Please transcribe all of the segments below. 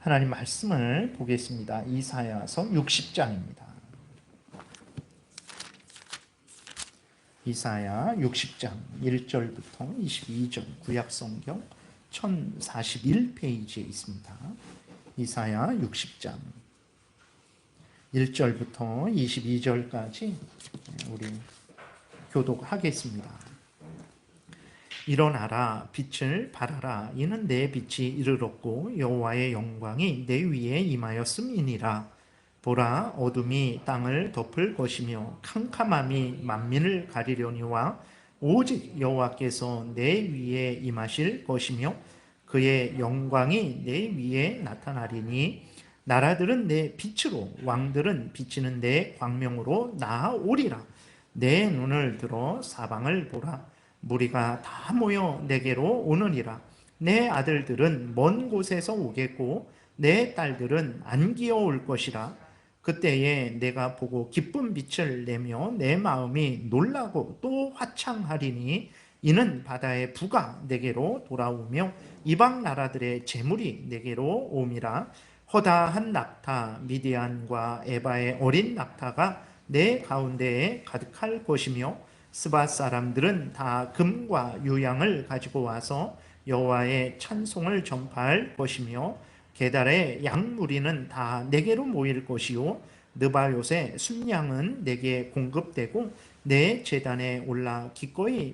하나님 말씀을 보겠습니다. 이사야서 60장입니다. 이사야 60장 1절부터 22절 구약성경 1041페이지에 있습니다. 이사야 60장 1절부터 22절까지 우리 교독하겠습니다. 일어나라, 빛을 발하라. 이는 내 빛이 이르렀고 여호와의 영광이 내 위에 임하였음이니라. 보라, 어둠이 땅을 덮을 것이며 캄캄함이 만민을 가리려니와 오직 여호와께서 내 위에 임하실 것이며 그의 영광이 내 위에 나타나리니 나라들은 내 빛으로 왕들은 비치는 내 광명으로 나아오리라. 내 눈을 들어 사방을 보라. 무리가 다 모여 내게로 오느니라. 내 아들들은 먼 곳에서 오겠고 내 딸들은 안기어 올 것이라. 그때에 내가 보고 기쁜 빛을 내며 내 마음이 놀라고 또 화창하리니 이는 바다의 부가 내게로 돌아오며 이방 나라들의 재물이 내게로 옴이라. 허다한 낙타 미디안과 에바의 어린 낙타가 내 가운데에 가득할 것이며 스밧 사람들은 다 금과 유향을 가지고 와서 여호와의 찬송을 전파할 것이며 게달의 양무리는 다 내게로 모일 것이요 느바요의 순양은 내게 공급되고 내 제단에 올라 기꺼이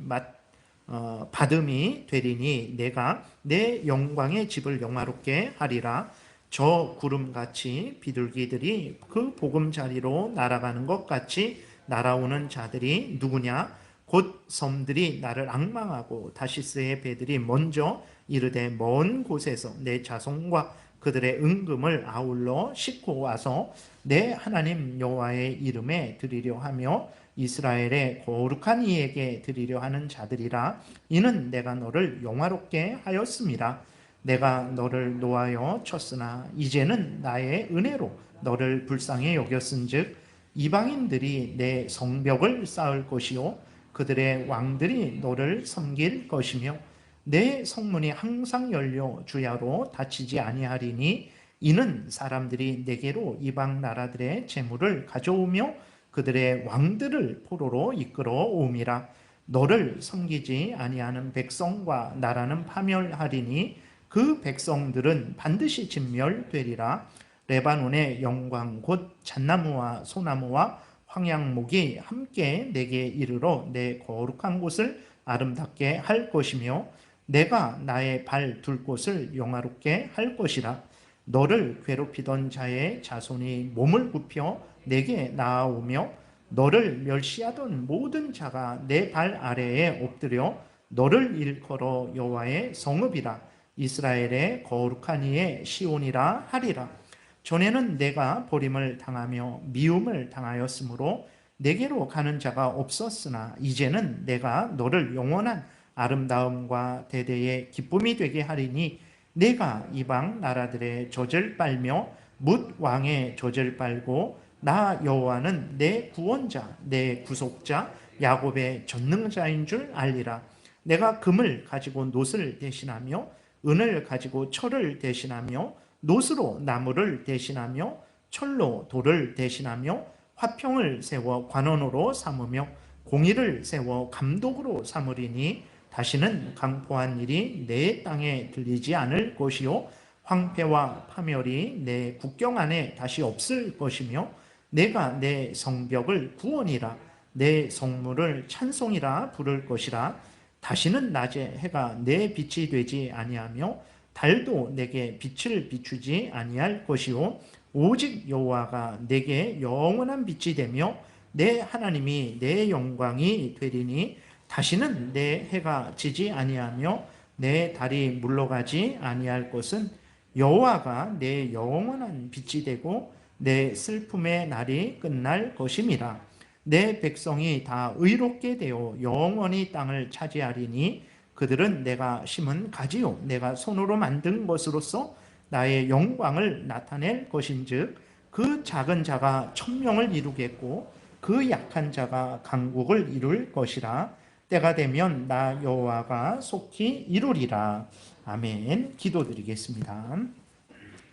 받음이 되리니 내가 내 영광의 집을 영화롭게 하리라. 저 구름같이 비둘기들이 그 보금자리로 날아가는 것 같이 날아오는 자들이 누구냐? 곧 섬들이 나를 앙망하고 다시스의 배들이 먼저 이르되 먼 곳에서 내 자손과 그들의 은금을 아울러 싣고 와서 내 하나님 여호와의 이름에 드리려 하며 이스라엘의 거룩한 이에게 드리려 하는 자들이라. 이는 내가 너를 영화롭게 하였음이라. 내가 너를 노하여 쳤으나 이제는 나의 은혜로 너를 불쌍히 여겼은즉 이방인들이 내 성벽을 쌓을 것이요 그들의 왕들이 너를 섬길 것이며 내 성문이 항상 열려 주야로 닫히지 아니하리니 이는 사람들이 내게로 이방 나라들의 재물을 가져오며 그들의 왕들을 포로로 이끌어 옴이라. 너를 섬기지 아니하는 백성과 나라는 파멸하리니 그 백성들은 반드시 진멸되리라. 레바논의 영광 곧 잣나무와 소나무와 황양목이 함께 내게 이르러 내 거룩한 곳을 아름답게 할 것이며 내가 나의 발 둘 곳을 영화롭게 할 것이라. 너를 괴롭히던 자의 자손이 몸을 굽혀 내게 나아오며 너를 멸시하던 모든 자가 내 발 아래에 엎드려 너를 일컬어 여호와의 성읍이라. 이스라엘의 거룩한 이의 시온이라 하리라. 전에는 내가 버림을 당하며 미움을 당하였으므로 내게로 가는 자가 없었으나 이제는 내가 너를 영원한 아름다움과 대대의 기쁨이 되게 하리니 내가 이방 나라들의 젖을 빨며 뭇 왕의 젖을 빨고 나 여호와는 내 구원자 내 구속자 야곱의 전능자인 줄 알리라. 내가 금을 가지고 놋을 대신하며 은을 가지고 철을 대신하며 놋으로 나무를 대신하며 철로 돌을 대신하며 화평을 세워 관원으로 삼으며 공의를 세워 감독으로 삼으리니 다시는 강포한 일이 내 땅에 들리지 않을 것이요 황폐와 파멸이 내 국경 안에 다시 없을 것이며 내가 내 성벽을 구원이라 내 성물을 찬송이라 부를 것이라. 다시는 낮에 해가 내 빛이 되지 아니하며 달도 내게 빛을 비추지 아니할 것이요 오직 여호와가 내게 영원한 빛이 되며 내 하나님이 내 영광이 되리니 다시는 내 해가 지지 아니하며 내 달이 물러가지 아니할 것은 여호와가 내 영원한 빛이 되고 내 슬픔의 날이 끝날 것임이라. 내 백성이 다 의롭게 되어 영원히 땅을 차지하리니 그들은 내가 심은 가지요 내가 손으로 만든 것으로서 나의 영광을 나타낼 것인즉 그 작은 자가 천명을 이루겠고 그 약한 자가 강국을 이룰 것이라. 때가 되면 나 여호와가 속히 이루리라. 아멘. 기도드리겠습니다.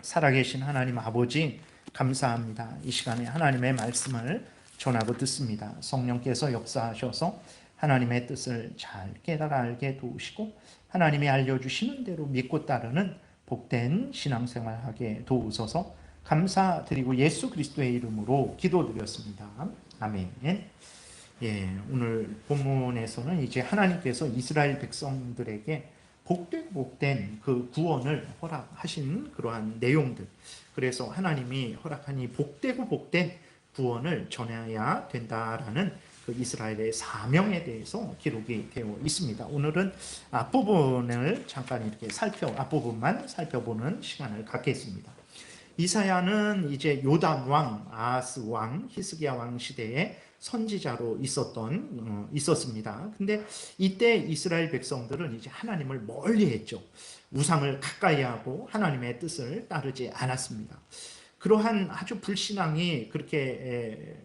살아계신 하나님 아버지 감사합니다. 이 시간에 하나님의 말씀을 전하고 듣습니다. 성령께서 역사하셔서 하나님의 뜻을 잘 깨달아 알게 도우시고 하나님이 알려주시는 대로 믿고 따르는 복된 신앙생활하게 도우소서. 감사드리고 예수 그리스도의 이름으로 기도드렸습니다. 아멘. 예, 오늘 본문에서는 이제 하나님께서 이스라엘 백성들에게 복된 그 구원을 허락하신 그러한 내용들, 그래서 하나님이 허락한 이 복된 구원을 전해야 된다라는 그 이스라엘의 사명에 대해서 기록이 되어 있습니다. 오늘은 앞부분을 잠깐 이렇게 앞부분만 살펴보는 시간을 갖겠습니다. 이사야는 이제 요담 왕, 아하스 왕, 히스기야 왕 시대에 선지자로 있었습니다. 근데 이때 이스라엘 백성들은 이제 하나님을 멀리했죠. 우상을 가까이 하고 하나님의 뜻을 따르지 않았습니다. 그러한 아주 불신앙이 그렇게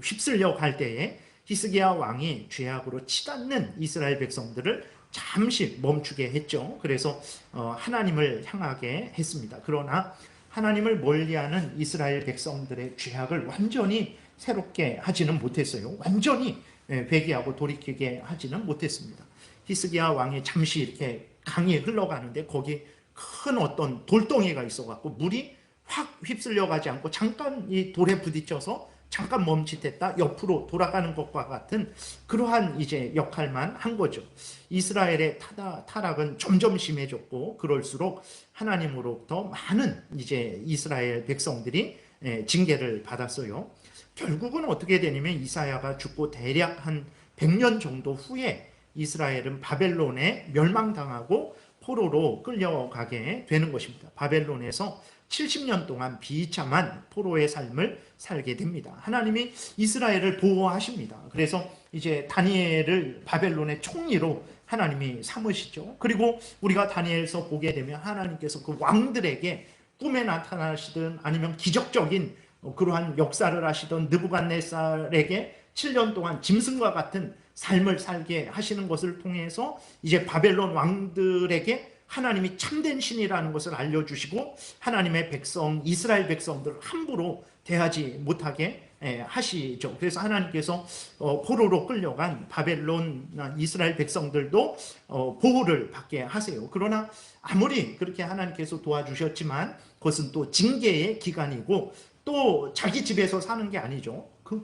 휩쓸려 갈 때에 히스기야 왕이 죄악으로 치닫는 이스라엘 백성들을 잠시 멈추게 했죠. 그래서 하나님을 향하게 했습니다. 그러나 하나님을 멀리하는 이스라엘 백성들의 죄악을 완전히 새롭게 하지는 못했어요. 완전히 회개하고 돌이키게 하지는 못했습니다. 히스기야 왕이 잠시 이렇게 강이 흘러가는데 거기 큰 어떤 돌덩이가 있어갖고 물이 확 휩쓸려 가지 않고 잠깐 이 돌에 부딪혀서 잠깐 멈칫했다 옆으로 돌아가는 것과 같은 그러한 이제 역할만 한 거죠. 이스라엘의 타락은 점점 심해졌고 그럴수록 하나님으로부터 많은 이제 이스라엘 백성들이 징계를 받았어요. 결국은 어떻게 되냐면 이사야가 죽고 대략 한 100년 정도 후에 이스라엘은 바벨론에 멸망당하고 포로로 끌려가게 되는 것입니다. 바벨론에서 70년 동안 비참한 포로의 삶을 살게 됩니다. 하나님이 이스라엘을 보호하십니다. 그래서 이제 다니엘을 바벨론의 총리로 하나님이 삼으시죠. 그리고 우리가 다니엘서 보게 되면 하나님께서 그 왕들에게 꿈에 나타나시든 아니면 기적적인 그러한 역사를 하시던 느부갓네살에게 7년 동안 짐승과 같은 삶을 살게 하시는 것을 통해서 이제 바벨론 왕들에게 하나님이 참된 신이라는 것을 알려주시고 하나님의 백성, 이스라엘 백성들을 함부로 대하지 못하게 하시죠. 그래서 하나님께서 포로로 끌려간 바벨론 이스라엘 백성들도 보호를 받게 하세요. 그러나 아무리 그렇게 하나님께서 도와주셨지만 그것은 또 징계의 기간이고 또 자기 집에서 사는 게 아니죠. 그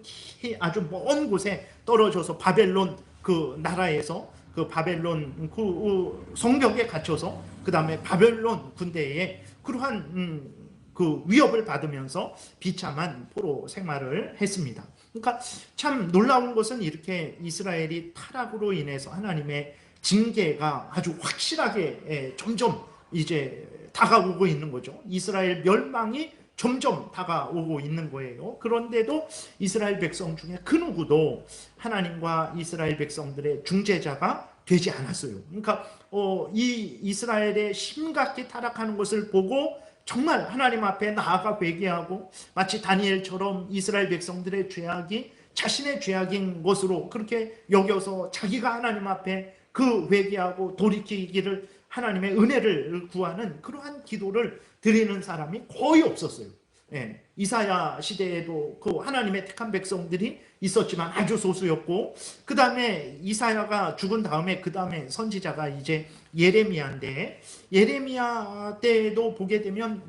아주 먼 곳에 떨어져서 바벨론 그 나라에서 그 바벨론 그 성벽에 갇혀서 그 다음에 바벨론 군대에 그러한 그 위협을 받으면서 비참한 포로 생활을 했습니다. 그러니까 참 놀라운 것은 이렇게 이스라엘이 타락으로 인해서 하나님의 징계가 아주 확실하게 점점 이제 다가오고 있는 거죠. 이스라엘 멸망이 점점 다가오고 있는 거예요. 그런데도 이스라엘 백성 중에 그 누구도 하나님과 이스라엘 백성들의 중재자가 되지 않았어요. 그러니까 이 이스라엘의 심각히 타락하는 것을 보고 정말 하나님 앞에 나아가 회개하고 마치 다니엘처럼 이스라엘 백성들의 죄악이 자신의 죄악인 것으로 그렇게 여겨서 자기가 하나님 앞에 그 회개하고 돌이키기를 하나님의 은혜를 구하는 그러한 기도를 드리는 사람이 거의 없었어요. 이사야 시대에도 그 하나님의 택한 백성들이 있었지만 아주 소수였고 그 다음에 이사야가 죽은 다음에 그 다음에 선지자가 이제 예레미야인데 예레미야 때도 보게 되면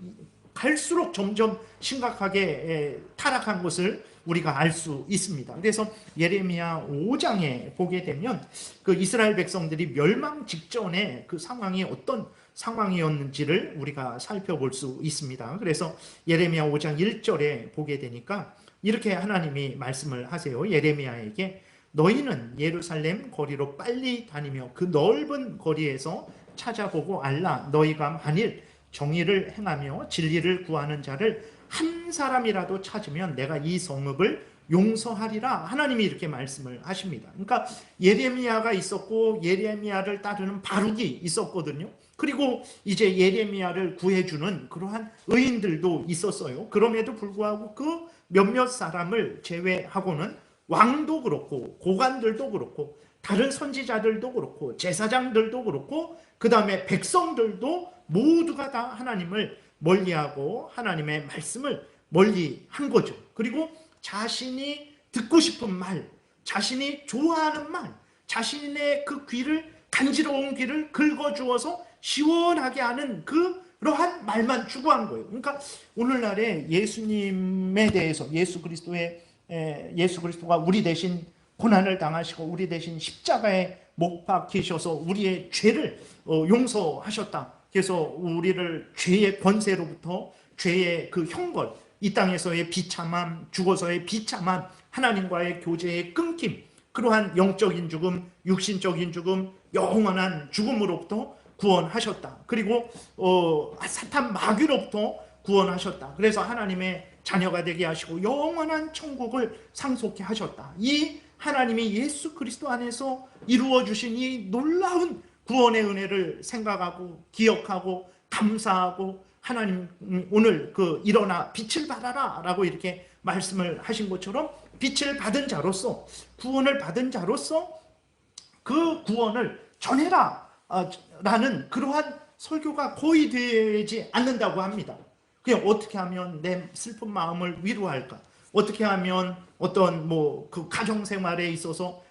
갈수록 점점 심각하게 타락한 것을 우리가 알 수 있습니다. 그래서 예레미야 5장에 보게 되면 그 이스라엘 백성들이 멸망 직전에 그 상황이 어떤 상황이었는지를 우리가 살펴볼 수 있습니다. 그래서 예레미야 5장 1절에 보게 되니까 이렇게 하나님이 말씀을 하세요. 예레미야에게 너희는 예루살렘 거리로 빨리 다니며 그 넓은 거리에서 찾아보고 알라. 너희가 만일 정의를 행하며 진리를 구하는 자를 한 사람이라도 찾으면 내가 이 성읍을 용서하리라. 하나님이 이렇게 말씀을 하십니다. 그러니까 예레미야가 있었고 예레미야를 따르는 바룩이 있었거든요. 그리고 이제 예레미야를 구해주는 그러한 의인들도 있었어요. 그럼에도 불구하고 그 몇몇 사람을 제외하고는 왕도 그렇고 고관들도 그렇고 다른 선지자들도 그렇고 제사장들도 그렇고 그 다음에 백성들도 모두가 다 하나님을 멀리하고 하나님의 말씀을 멀리한 거죠. 그리고 자신이 듣고 싶은 말, 자신이 좋아하는 말, 자신의 그 귀를 간지러운 귀를 긁어주어서 시원하게 하는 그러한 말만 추구한 거예요. 그러니까 오늘날에 예수님에 대해서 예수 그리스도가 우리 대신 고난을 당하시고 우리 대신 십자가에 못 박히셔서 우리의 죄를 용서하셨다. 그래서 우리를 죄의 권세로부터 죄의 그 형벌, 이 땅에서의 비참함, 죽어서의 비참함, 하나님과의 교제의 끊김, 그러한 영적인 죽음, 육신적인 죽음, 영원한 죽음으로부터 구원하셨다. 그리고 사탄 마귀로부터 구원하셨다. 그래서 하나님의 자녀가 되게 하시고 영원한 천국을 상속케 하셨다. 이 하나님이 예수 그리스도 안에서 이루어 주신 이 놀라운 구원의 은혜를 생각하고 기억하고 감사하고 하나님 오늘 일어나 빛을 발하라 라고 이렇게 말씀을 하신 것처럼 빛을 받은 자로서 구원을 받은 자로서 그 구원을 전해라 라는 그러한 설교가 거의 되지 않는다고 합니다. 그냥 어떻게 하면 내 슬픈 마음을 위로할까? 어떻게 하면 어떤 그 가정 생활에 있어서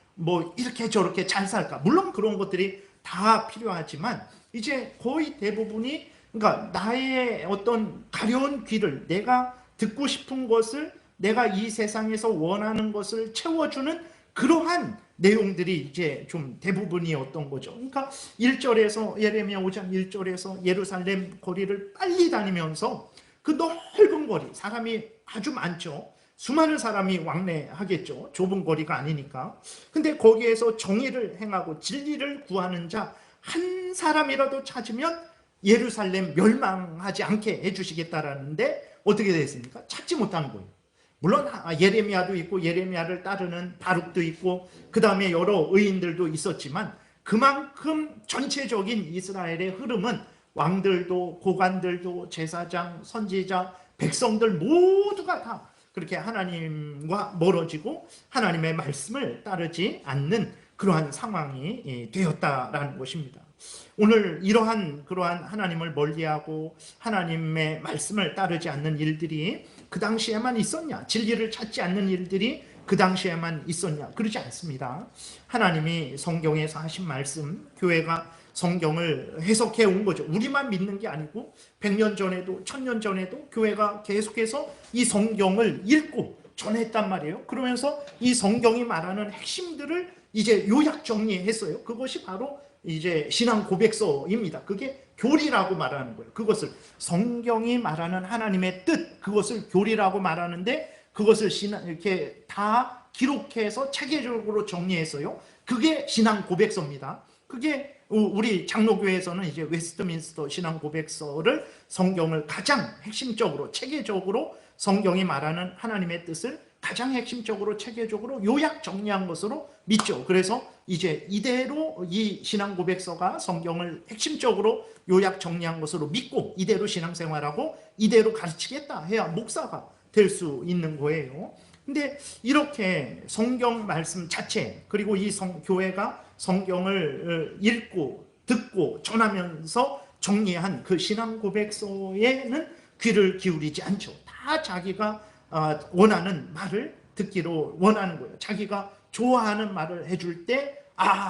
이렇게 저렇게 잘 살까? 물론 그런 것들이 다 필요하지만 이제 거의 대부분이 그러니까 나의 어떤 가려운 귀를 내가 듣고 싶은 것을 내가 이 세상에서 원하는 것을 채워주는 그러한 내용들이 이제 좀 대부분이었던 거죠. 그러니까 1절에서 예레미야 5장 1절에서 예루살렘 거리를 빨리 다니면서 그 넓은 거리, 사람이 아주 많죠. 수많은 사람이 왕래하겠죠. 좁은 거리가 아니니까. 근데 거기에서 정의를 행하고 진리를 구하는 자 한 사람이라도 찾으면 예루살렘 멸망하지 않게 해주시겠다라는데 어떻게 됐습니까? 찾지 못한 거예요. 물론 예레미야도 있고 예레미야를 따르는 바룩도 있고 그 다음에 여러 의인들도 있었지만 그만큼 전체적인 이스라엘의 흐름은 왕들도 고관들도 제사장, 선지자, 백성들 모두가 다 그렇게 하나님과 멀어지고 하나님의 말씀을 따르지 않는 그러한 상황이 되었다라는 것입니다. 오늘 그러한 하나님을 멀리하고 하나님의 말씀을 따르지 않는 일들이 그 당시에만 있었냐? 진리를 찾지 않는 일들이 그 당시에만 있었냐? 그러지 않습니다. 하나님이 성경에서 하신 말씀, 교회가 성경을 해석해 온 거죠. 우리만 믿는 게 아니고 100년 전에도 1000년 전에도 교회가 계속해서 이 성경을 읽고 전했단 말이에요. 그러면서 이 성경이 말하는 핵심들을 이제 요약 정리했어요. 그것이 바로 이제 신앙 고백서입니다. 그게 교리라고 말하는 거예요. 그것을 성경이 말하는 하나님의 뜻, 그것을 교리라고 말하는데 그것을 이렇게 다 기록해서 체계적으로 정리했어요. 그게 신앙 고백서입니다. 그게 우리 장로교회에서는 이제 웨스트민스터 신앙 고백서를 성경을 가장 핵심적으로 체계적으로 성경이 말하는 하나님의 뜻을 가장 핵심적으로 체계적으로 요약 정리한 것으로 믿죠. 그래서 이제 이대로 이 신앙 고백서가 성경을 핵심적으로 요약 정리한 것으로 믿고 이대로 신앙생활하고 이대로 가르치겠다 해야 목사가 될 수 있는 거예요. 근데 이렇게 성경 말씀 자체 그리고 이 교회가 성경을 읽고 듣고 전하면서 정리한 그 신앙 고백서에는 귀를 기울이지 않죠. 다 자기가 원하는 말을 듣기로 원하는 거예요. 자기가 좋아하는 말을 해줄 때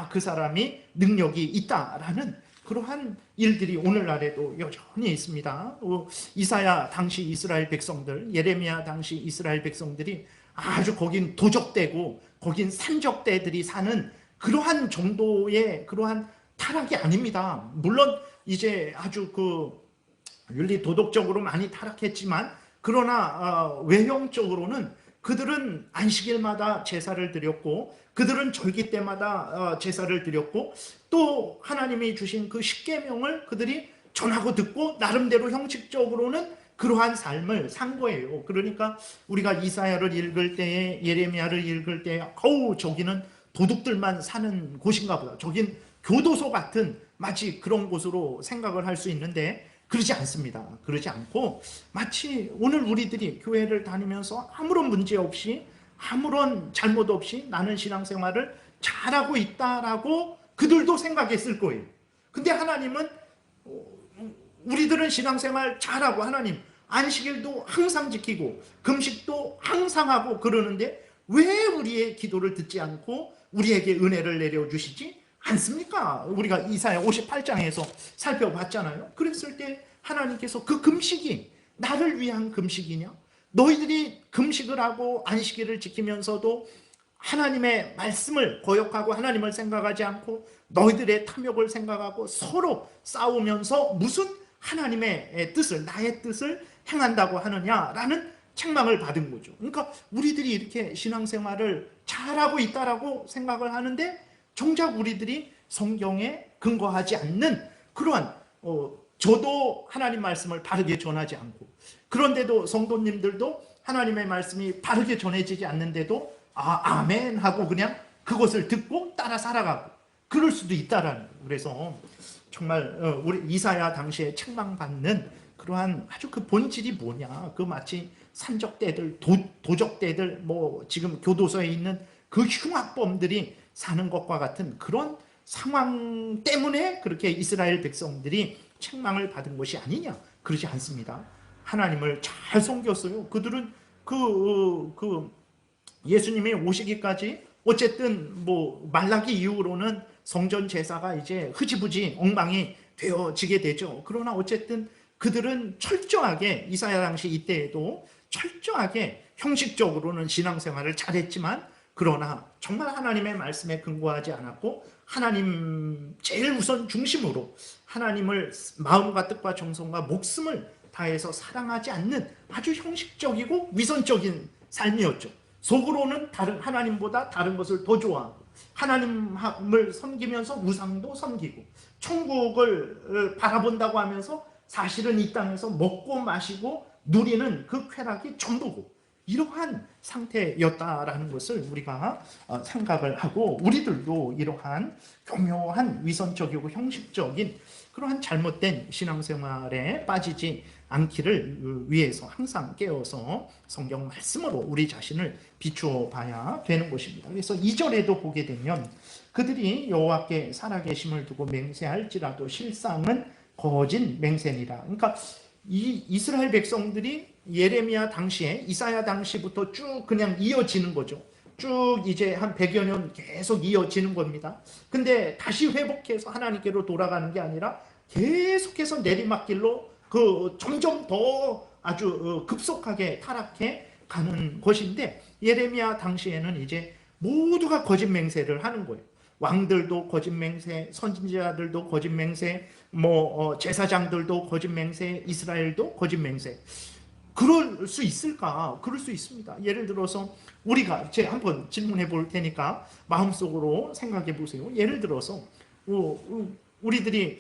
그 사람이 능력이 있다라는 그러한 일들이 오늘날에도 여전히 있습니다. 이사야 당시 이스라엘 백성들, 예레미야 당시 이스라엘 백성들이 아주 거긴 도적대고 거긴 산적대들이 사는 그러한 정도의 그러한 타락이 아닙니다. 물론 이제 아주 윤리 도덕적으로 많이 타락했지만 그러나 외형적으로는 그들은 안식일마다 제사를 드렸고 그들은 절기 때마다 제사를 드렸고 또 하나님이 주신 그 십계명을 그들이 전하고 듣고 나름대로 형식적으로는 그러한 삶을 산 거예요. 그러니까 우리가 이사야를 읽을 때에 예레미야를 읽을 때에 저기는 도둑들만 사는 곳인가 보다. 저긴 교도소 같은 마치 그런 곳으로 생각을 할 수 있는데 그러지 않습니다. 그러지 않고 마치 오늘 우리들이 교회를 다니면서 아무런 문제 없이 아무런 잘못 없이 나는 신앙생활을 잘하고 있다라고 그들도 생각했을 거예요. 근데 하나님은 우리들은 신앙생활 잘하고 하나님 안식일도 항상 지키고 금식도 항상 하고 그러는데 왜 우리의 기도를 듣지 않고 우리에게 은혜를 내려주시지 않습니까? 우리가 이사야 58장에서 살펴봤잖아요. 그랬을 때 하나님께서 그 금식이 나를 위한 금식이냐? 너희들이 금식을 하고 안식일을 지키면서도 하나님의 말씀을 거역하고 하나님을 생각하지 않고 너희들의 탐욕을 생각하고 서로 싸우면서 무슨 하나님의 뜻을, 나의 뜻을 행한다고 하느냐라는 책망을 받은 거죠. 그러니까 우리들이 이렇게 신앙생활을 잘하고 있다라고 생각을 하는데 정작 우리들이 성경에 근거하지 않는 그러한 저도 하나님 말씀을 바르게 전하지 않고 그런데도 성도님들도 하나님의 말씀이 바르게 전해지지 않는데도 아멘 하고 그냥 그것을 듣고 따라 살아가고 그럴 수도 있다라는 거예요. 그래서 정말 우리 이사야 당시에 책망받는 그러한 아주 그 본질이 뭐냐, 그 마치 산적대들, 도적대들, 뭐 지금 교도소에 있는 그 흉악범들이 사는 것과 같은 그런 상황 때문에 그렇게 이스라엘 백성들이 책망을 받은 것이 아니냐, 그러지 않습니다. 하나님을 잘 섬겼어요. 그들은 예수님이 오시기까지 어쨌든 뭐 말라기 이후로는 성전 제사가 이제 흐지부지 엉망이 되어지게 되죠. 그러나 어쨌든 그들은 철저하게 이사야 당시 이때에도 철저하게 형식적으로는 신앙생활을 잘했지만 그러나 정말 하나님의 말씀에 근거하지 않았고 하나님 제일 우선 중심으로 하나님을 마음과 뜻과 정성과 목숨을 다해서 사랑하지 않는 아주 형식적이고 위선적인 삶이었죠. 속으로는 하나님보다 다른 것을 더 좋아하고 하나님을 섬기면서 우상도 섬기고 천국을 바라본다고 하면서 사실은 이 땅에서 먹고 마시고 누리는 그 쾌락이 전부고 이러한 상태였다라는 것을 우리가 생각을 하고 우리들도 이러한 교묘한 위선적이고 형식적인 그러한 잘못된 신앙생활에 빠지지 않기를 위해서 항상 깨어서 성경 말씀으로 우리 자신을 비추어 봐야 되는 것입니다. 그래서 2절에도 보게 되면 그들이 여호와께 살아계심을 두고 맹세할지라도 실상은 거짓 맹세니라. 그러니까 이 이스라엘 백성들이 예레미야 당시에 이사야 당시부터 쭉 그냥 이어지는 거죠. 쭉 이제 한 100여 년 계속 이어지는 겁니다. 근데 다시 회복해서 하나님께로 돌아가는 게 아니라 계속해서 내리막길로 점점 더 아주 급속하게 타락해 가는 것인데 예레미야 당시에는 이제 모두가 거짓 맹세를 하는 거예요. 왕들도 거짓 맹세, 선지자들도 거짓 맹세, 제사장들도 거짓 맹세, 이스라엘도 거짓 맹세. 그럴 수 있을까? 그럴 수 있습니다. 예를 들어서 제가 한번 질문해 볼 테니까 마음속으로 생각해 보세요. 예를 들어서 우리들이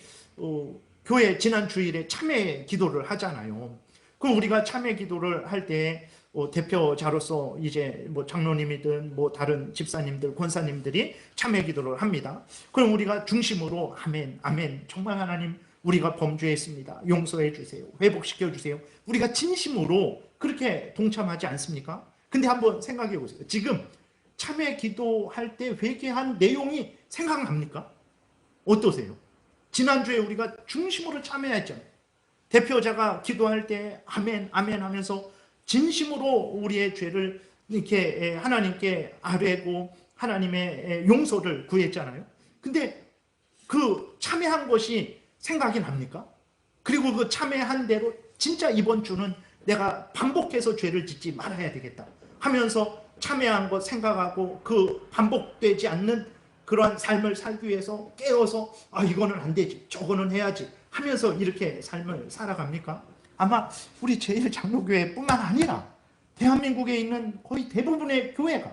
교회 지난 주일에 참회 기도를 하잖아요. 그럼 우리가 참회 기도를 할 때 대표자로서 이제 장로님이든 다른 집사님들, 권사님들이 참회 기도를 합니다. 그럼 우리가 중심으로 아멘, 아멘. 정말 하나님 우리가 범죄했습니다. 용서해 주세요. 회복시켜 주세요. 우리가 진심으로 그렇게 동참하지 않습니까? 근데 한번 생각해 보세요. 지금 참회 기도할 때 회개한 내용이 생각납니까? 어떠세요? 지난주에 우리가 중심으로 참회했잖아요. 대표자가 기도할 때 아멘, 아멘 하면서 진심으로 우리의 죄를 이렇게 하나님께 아뢰고 하나님의 용서를 구했잖아요. 근데 그 참회한 것이 생각이 납니까? 그리고 그 참회한 대로 진짜 이번 주는 내가 반복해서 죄를 짓지 말아야 되겠다 하면서 참회한 것 생각하고 그 반복되지 않는 그러한 삶을 살기 위해서 깨어서 이거는 안 되지, 저거는 해야지 하면서 이렇게 삶을 살아갑니까? 아마 우리 제1장로교회뿐만 아니라 대한민국에 있는 거의 대부분의 교회가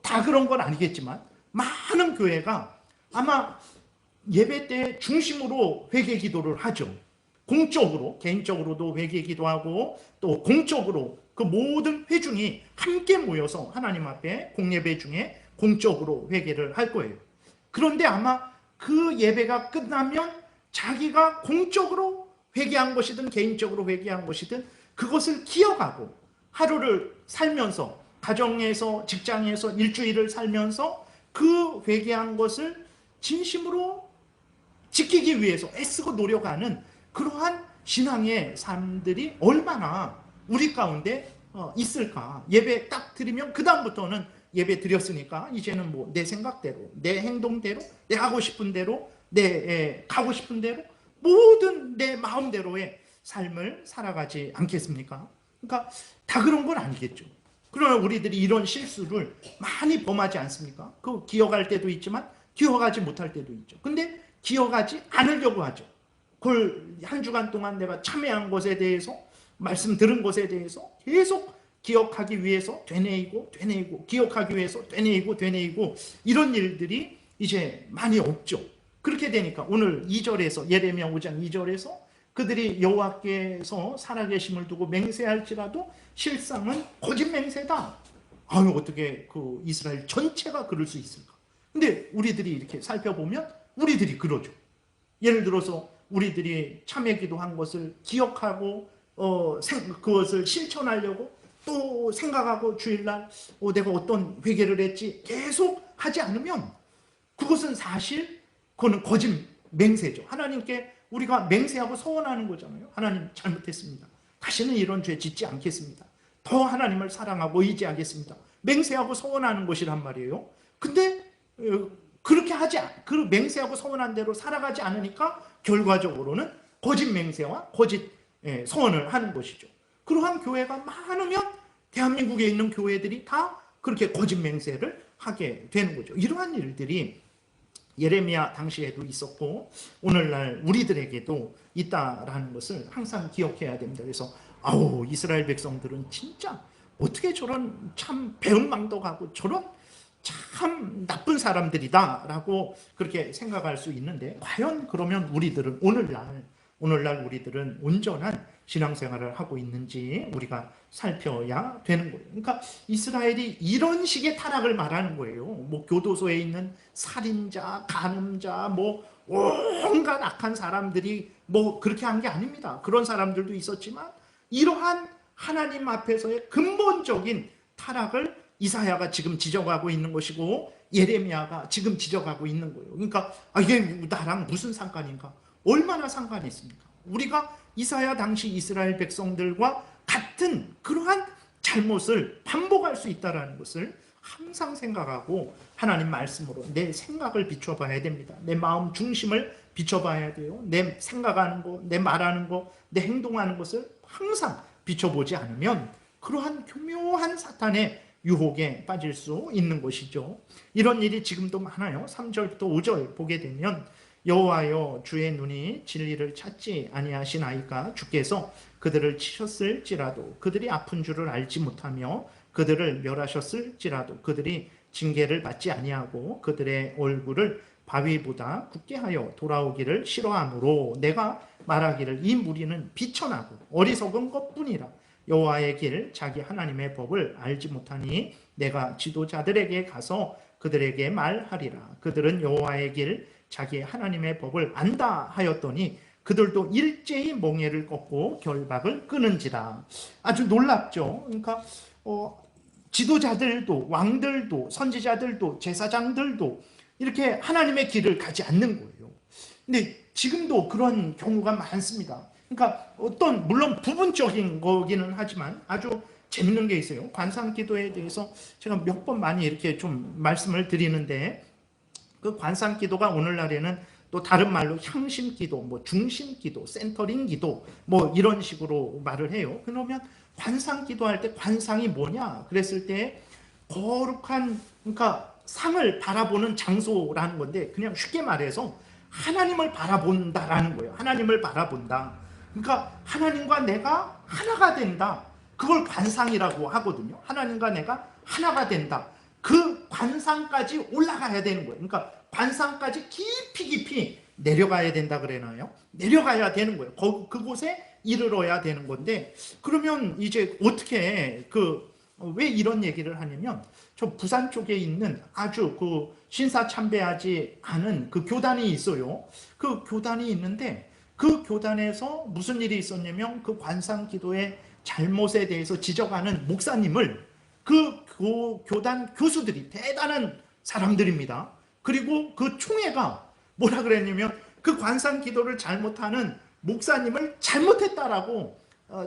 다 그런 건 아니겠지만 많은 교회가 아마 예배 때 중심으로 회개 기도를 하죠. 공적으로, 개인적으로도 회개 기도하고 또 공적으로 그 모든 회중이 함께 모여서 하나님 앞에 공예배 중에 공적으로 회개를 할 거예요. 그런데 아마 그 예배가 끝나면 자기가 공적으로 회개한 것이든 개인적으로 회개한 것이든 그것을 기억하고 하루를 살면서 가정에서 직장에서 일주일을 살면서 그 회개한 것을 진심으로 지키기 위해서 애쓰고 노력하는 그러한 신앙의 사람들이 얼마나 우리 가운데 있을까. 예배 딱 드리면 그 다음부터는 예배 드렸으니까 이제는 뭐 내 생각대로, 내 행동대로, 내 하고 싶은 대로, 내 가고 싶은 대로 모든 내 마음대로의 삶을 살아가지 않겠습니까? 그러니까 다 그런 건 아니겠죠. 그러나 우리들이 이런 실수를 많이 범하지 않습니까? 그 기억할 때도 있지만 기억하지 못할 때도 있죠. 근데 기억하지 않으려고 하죠. 그걸 한 주간 동안 내가 참여한 것에 대해서, 말씀 들은 것에 대해서 계속 기억하기 위해서 되뇌이고 기억하기 위해서 되뇌이고 이런 일들이 이제 많이 없죠. 그렇게 되니까 오늘 2절에서 예레미야 5장 2절에서 그들이 여호와께서 살아계심을 두고 맹세할지라도 실상은 거짓 맹세다. 아유, 어떻게 그 이스라엘 전체가 그럴 수 있을까? 근데 우리들이 이렇게 살펴보면 우리들이 그러죠. 예를 들어서 우리들이 참회 기도한 것을 기억하고 그것을 실천하려고 또 생각하고 주일날 내가 어떤 회개를 했지 계속 하지 않으면 그것은 사실 그거는 거짓 맹세죠. 하나님께 우리가 맹세하고 서원하는 거잖아요. 하나님 잘못했습니다. 다시는 이런 죄 짓지 않겠습니다. 더 하나님을 사랑하고 의지하겠습니다. 맹세하고 서원하는 것이란 말이에요. 근데 그렇게 그 맹세하고 서원한 대로 살아가지 않으니까 결과적으로는 거짓 맹세와 거짓 서원을 하는 것이죠. 그러한 교회가 많으면 대한민국에 있는 교회들이 다 그렇게 거짓 맹세를 하게 되는 거죠. 이러한 일들이 예레미야 당시에도 있었고 오늘날 우리들에게도 있다라는 것을 항상 기억해야 됩니다. 그래서 이스라엘 백성들은 진짜 어떻게 저런 참 배은망덕하고 저런 참 나쁜 사람들이다라고 그렇게 생각할 수 있는데, 과연 그러면 우리들은 오늘날 우리들은 온전한 신앙생활을 하고 있는지 우리가 살펴야 되는 거예요. 그러니까 이스라엘이 이런 식의 타락을 말하는 거예요. 뭐 교도소에 있는 살인자, 간음자, 뭐 온갖 악한 사람들이 뭐 그렇게 한 게 아닙니다. 그런 사람들도 있었지만 이러한 하나님 앞에서의 근본적인 타락을 이사야가 지금 지적하고 있는 것이고 예레미야가 지금 지적하고 있는 거예요. 그러니까 이게 나랑 무슨 상관인가? 얼마나 상관이 있습니까? 우리가 이사야 당시 이스라엘 백성들과 같은 그러한 잘못을 반복할 수 있다는 것을 항상 생각하고 하나님 말씀으로 내 생각을 비춰봐야 됩니다. 내 마음 중심을 비춰봐야 돼요. 내 생각하는 거, 내 말하는 거, 내 행동하는 것을 항상 비춰보지 않으면 그러한 교묘한 사탄의 유혹에 빠질 수 있는 것이죠. 이런 일이 지금도 많아요. 3절부터 5절 보게 되면 여호와여 주의 눈이 진리를 찾지 아니하시나이까 주께서 그들을 치셨을지라도 그들이 아픈 줄을 알지 못하며 그들을 멸하셨을지라도 그들이 징계를 받지 아니하고 그들의 얼굴을 바위보다 굳게 하여 돌아오기를 싫어하므로 내가 말하기를 이 무리는 비천하고 어리석은 것뿐이라. 여호와의 길 자기 하나님의 법을 알지 못하니 내가 지도자들에게 가서 그들에게 말하리라. 그들은 여호와의 길 자기 하나님의 법을 안다 하였더니 그들도 일제히 멍에를 꺾고 결박을 끊은지라. 아주 놀랍죠. 그러니까 지도자들도 왕들도 선지자들도 제사장들도 이렇게 하나님의 길을 가지 않는 거예요. 근데 지금도 그런 경우가 많습니다. 그러니까 물론 부분적인 거기는 하지만 아주 재밌는 게 있어요. 관상기도에 대해서 제가 몇 번 많이 이렇게 좀 말씀을 드리는데 그 관상기도가 오늘날에는 또 다른 말로 향심기도, 뭐 중심기도, 센터링기도 뭐 이런 식으로 말을 해요. 그러면 관상기도할 때 관상이 뭐냐? 그랬을 때 거룩한, 그러니까 상을 바라보는 장소라는 건데 그냥 쉽게 말해서 하나님을 바라본다라는 거예요. 하나님을 바라본다. 그러니까 하나님과 내가 하나가 된다. 그걸 관상이라고 하거든요. 하나님과 내가 하나가 된다. 그 관상까지 올라가야 되는 거예요. 그러니까 관상까지 깊이 내려가야 된다 그러나요? 내려가야 되는 거예요. 그곳에 이르러야 되는 건데, 그러면 이제 어떻게 왜 이런 얘기를 하냐면 저 부산 쪽에 있는 아주 그 신사참배하지 않은 그 교단이 있어요. 그 교단이 있는데 그 교단에서 무슨 일이 있었냐면 그 관상기도의 잘못에 대해서 지적하는 목사님을 그 교단 교수들이, 대단한 사람들입니다. 그리고 그 총회가 뭐라 그랬냐면 그 관상 기도를 잘못하는 목사님을 잘못했다라고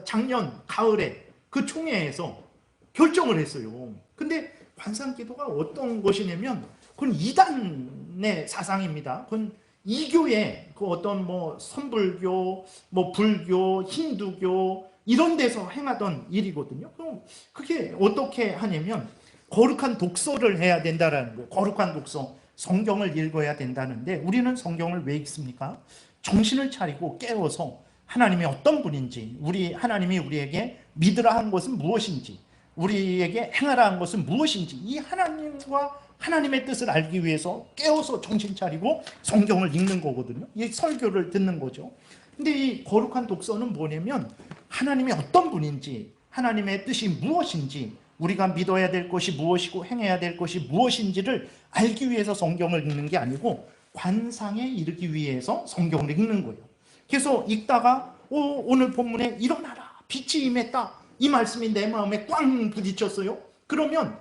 작년 가을에 그 총회에서 결정을 했어요. 근데 관상 기도가 어떤 것이냐면 그건 이단의 사상입니다. 그건 이교의 그 어떤 뭐 선불교, 뭐 불교, 힌두교 이런 데서 행하던 일이거든요. 그럼 그게 어떻게 하냐면 거룩한 독서를 해야 된다라는 거예요. 거룩한 독서, 성경을 읽어야 된다는데 우리는 성경을 왜 읽습니까? 정신을 차리고 깨워서 하나님이 어떤 분인지, 하나님이 우리에게 믿으라 한 것은 무엇인지, 우리에게 행하라 한 것은 무엇인지, 이 하나님과 하나님의 뜻을 알기 위해서 깨워서 정신 차리고 성경을 읽는 거거든요. 이 설교를 듣는 거죠. 근데 이 거룩한 독서는 뭐냐면 하나님이 어떤 분인지, 하나님의 뜻이 무엇인지, 우리가 믿어야 될 것이 무엇이고 행해야 될 것이 무엇인지를 알기 위해서 성경을 읽는 게 아니고 관상에 이르기 위해서 성경을 읽는 거예요. 그래서 읽다가 오늘 본문에 일어나라 빛이 임했다 이 말씀이 내 마음에 꽝 부딪혔어요. 그러면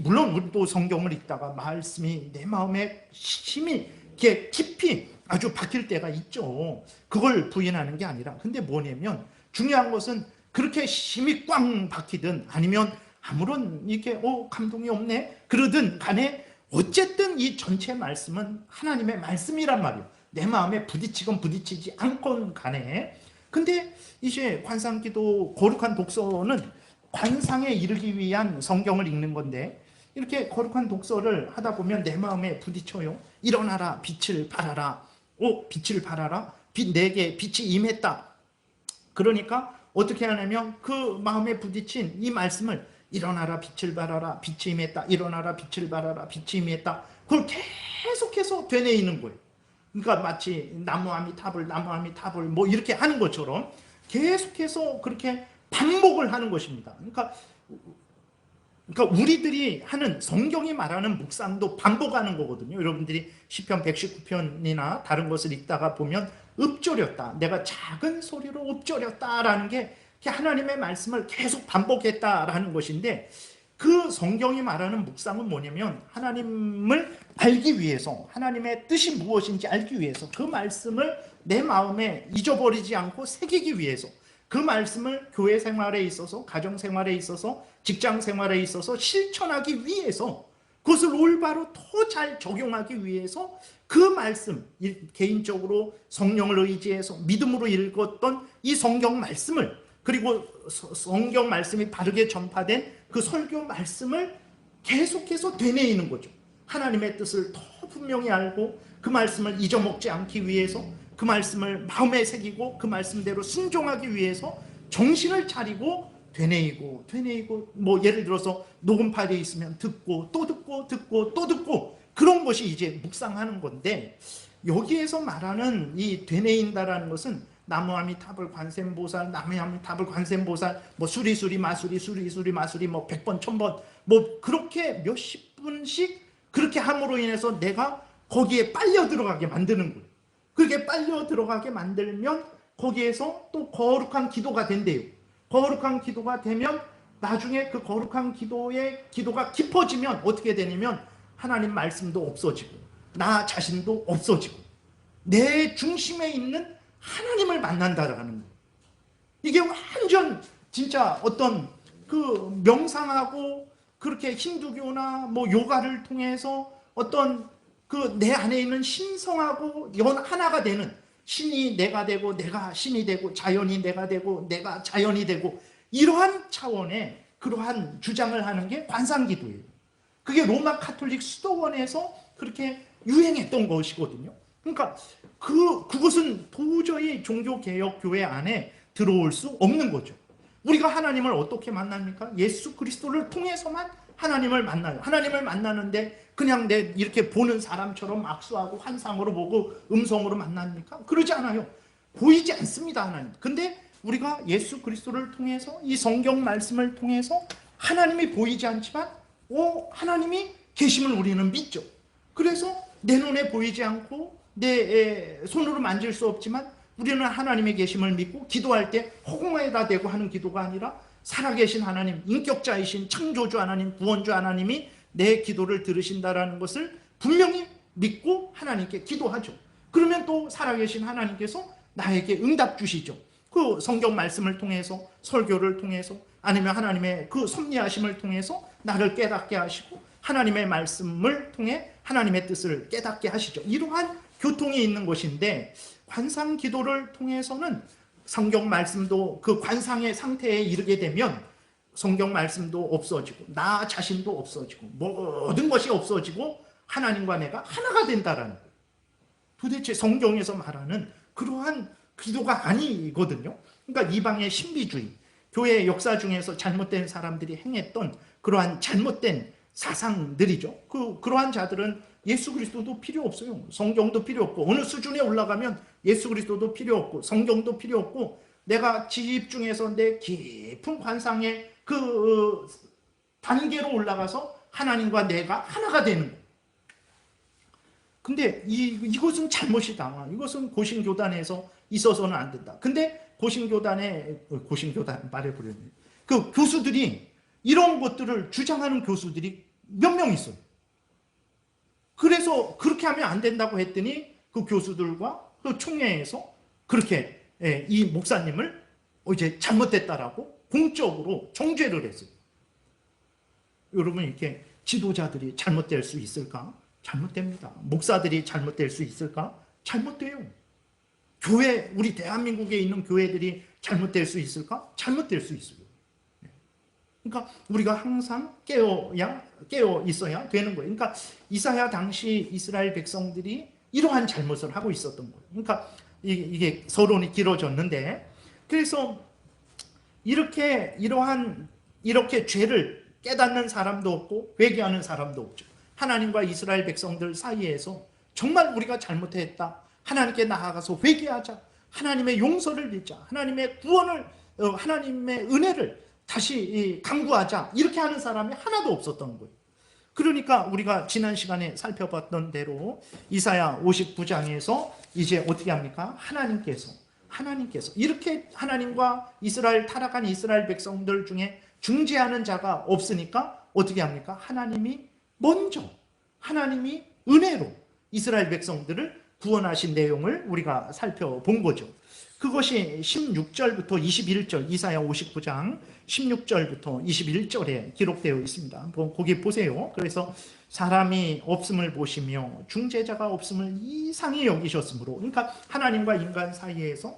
물론 우리도 성경을 읽다가 말씀이 내 마음에 힘이 깊이 아주 박힐 때가 있죠. 그걸 부인하는 게 아니라, 근데 뭐냐면 중요한 것은 그렇게 힘이 꽝 박히든 아니면 아무런 이렇게 감동이 없네 그러든 간에 어쨌든 이 전체 말씀은 하나님의 말씀이란 말이에요. 내 마음에 부딪히건 부딪히지 않건 간에. 근데 이제 관상기도 거룩한 독서는 관상에 이르기 위한 성경을 읽는 건데 이렇게 거룩한 독서를 하다 보면 내 마음에 부딪혀요. 일어나라 빛을 발하라. 빛을 발하라. 내게 빛이 임했다. 그러니까 어떻게 하냐면 그 마음에 부딪힌 이 말씀을 일어나라 빛을 발하라 빛이 임했다. 일어나라 빛을 발하라 빛이 임했다. 그걸 계속해서 되뇌이는 거예요. 그러니까 마치 나무아미타불 나무아미타불 뭐 이렇게 하는 것처럼 계속해서 그렇게 반복을 하는 것입니다. 그러니까 우리들이 하는 성경이 말하는 묵상도 반복하는 거거든요. 여러분들이 시편 119편이나 다른 것을 읽다가 보면 읊조렸다, 내가 작은 소리로 읊조렸다라는 게 하나님의 말씀을 계속 반복했다라는 것인데, 그 성경이 말하는 묵상은 뭐냐면 하나님을 알기 위해서, 하나님의 뜻이 무엇인지 알기 위해서 그 말씀을 내 마음에 잊어버리지 않고 새기기 위해서, 그 말씀을 교회 생활에 있어서, 가정 생활에 있어서, 직장 생활에 있어서 실천하기 위해서, 그것을 올바로 더 잘 적용하기 위해서 그 말씀, 개인적으로 성령을 의지해서 믿음으로 읽었던 이 성경 말씀을, 그리고 성경 말씀이 바르게 전파된 그 설교 말씀을 계속해서 되뇌이는 거죠. 하나님의 뜻을 더 분명히 알고 그 말씀을 잊어먹지 않기 위해서, 그 말씀을 마음에 새기고 그 말씀대로 순종하기 위해서 정신을 차리고 되뇌이고 뭐 예를 들어서 녹음 파일이 있으면 듣고 또 듣고 또 듣고, 그런 것이 이제 묵상하는 건데, 여기에서 말하는 이 되뇌인다라는 것은 나무아미타불 관세음보살, 나무아미타불 관세음보살, 뭐 수리수리 마수리 뭐 100번 1000번 뭐 그렇게 몇십 분씩 그렇게 함으로 인해서 내가 거기에 빨려 들어가게 만드는 거예요. 그렇게 빨려 들어가게 만들면 거기에서 또 거룩한 기도가 된대요. 거룩한 기도가 되면 나중에 그 거룩한 기도가 깊어지면 어떻게 되냐면 하나님 말씀도 없어지고 나 자신도 없어지고 내 중심에 있는 하나님을 만난다라는 거예요. 이게 완전 진짜 어떤 그 명상하고 그렇게 힌두교나 뭐 요가를 통해서 어떤 그 내 안에 있는 신성하고 하나가 되는, 신이 내가 되고 내가 신이 되고 자연이 내가 되고 내가 자연이 되고, 이러한 차원의 그러한 주장을 하는 게 관상기도예요. 그게 로마 카톨릭 수도원에서 그렇게 유행했던 것이거든요. 그러니까 그것은 도저히 종교개혁교회 안에 들어올 수 없는 거죠. 우리가 하나님을 어떻게 만납니까? 예수 그리스도를 통해서만 하나님을 만나요. 하나님을 만나는데 그냥 이렇게 보는 사람처럼 악수하고 환상으로 보고 음성으로 만납니까? 그러지 않아요. 보이지 않습니다, 하나님. 근데 우리가 예수 그리스도를 통해서, 이 성경 말씀을 통해서 하나님이 보이지 않지만 하나님이 계심을 우리는 믿죠. 그래서 내 눈에 보이지 않고 내 손으로 만질 수 없지만 우리는 하나님의 계심을 믿고 기도할 때 허공에다 대고 하는 기도가 아니라 살아계신 하나님, 인격자이신 창조주 하나님, 구원주 하나님이 내 기도를 들으신다라는 것을 분명히 믿고 하나님께 기도하죠. 그러면 또 살아계신 하나님께서 나에게 응답 주시죠. 그 성경 말씀을 통해서, 설교를 통해서, 아니면 하나님의 그 섭리하심을 통해서 나를 깨닫게 하시고 하나님의 말씀을 통해 하나님의 뜻을 깨닫게 하시죠. 이러한 교통이 있는 것인데, 관상 기도를 통해서는 성경 말씀도 그 관상의 상태에 이르게 되면 성경 말씀도 없어지고 나 자신도 없어지고 모든 것이 없어지고 하나님과 내가 하나가 된다라는 거예요. 도대체 성경에서 말하는 그러한 기도가 아니거든요. 그러니까 이방의 신비주의, 교회 역사 중에서 잘못된 사람들이 행했던 그러한 잘못된 사상들이죠. 그러한 자들은 예수 그리스도도 필요 없어요. 성경도 필요 없고, 어느 수준에 올라가면 예수 그리스도도 필요 없고 성경도 필요 없고, 내가 집중해서 내 깊은 관상의 그 단계로 올라가서 하나님과 내가 하나가 되는 거예요. 근데 이것은 잘못이다. 이것은 고신교단에서 있어서는 안 된다. 근데 고신교단 말해버렸네. 그 교수들이, 이런 것들을 주장하는 교수들이 몇 명 있어요. 그래서 그렇게 하면 안 된다고 했더니 그 교수들과 그 총회에서 그렇게 이 목사님을 이제 잘못됐다라고 공적으로 정죄를 했어요. 여러분, 이렇게 지도자들이 잘못될 수 있을까? 잘못됩니다. 목사들이 잘못될 수 있을까? 잘못돼요. 교회, 우리 대한민국에 있는 교회들이 잘못될 수 있을까? 잘못될 수 있어요. 그러니까 우리가 항상 깨어 있어야 되는 거예요. 그러니까 이사야 당시 이스라엘 백성들이 이러한 잘못을 하고 있었던 거예요. 그러니까 이게 서론이 길어졌는데, 그래서 이렇게 죄를 깨닫는 사람도 없고 회개하는 사람도 없죠. 하나님과 이스라엘 백성들 사이에서 정말 우리가 잘못했다, 하나님께 나아가서 회개하자, 하나님의 용서를 빌자, 하나님의 구원을, 하나님의 은혜를 다시 강구하자, 이렇게 하는 사람이 하나도 없었던 거예요. 그러니까 우리가 지난 시간에 살펴봤던 대로 이사야 59장에서 이제 어떻게 합니까? 하나님께서 이렇게 하나님과 이스라엘, 타락한 이스라엘 백성들 중에 중재하는 자가 없으니까 어떻게 합니까? 하나님이 은혜로 이스라엘 백성들을 구원하신 내용을 우리가 살펴본 거죠. 그것이 16절부터 21절, 이사야 59장 16절부터 21절에 기록되어 있습니다. 한번 거기 보세요. 그래서 사람이 없음을 보시며 중재자가 없음을 이상히 여기셨으므로, 그러니까 하나님과 인간 사이에서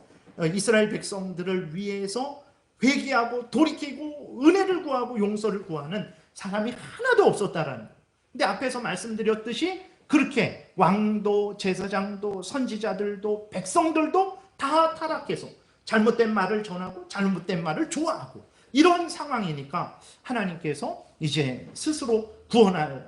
이스라엘 백성들을 위해서 회개하고 돌이키고 은혜를 구하고 용서를 구하는 사람이 하나도 없었다라는 거예요. 근데 앞에서 말씀드렸듯이 그렇게 왕도, 제사장도, 선지자들도, 백성들도 다 타락해서 잘못된 말을 전하고 잘못된 말을 좋아하고 이런 상황이니까 하나님께서 이제 스스로 구원을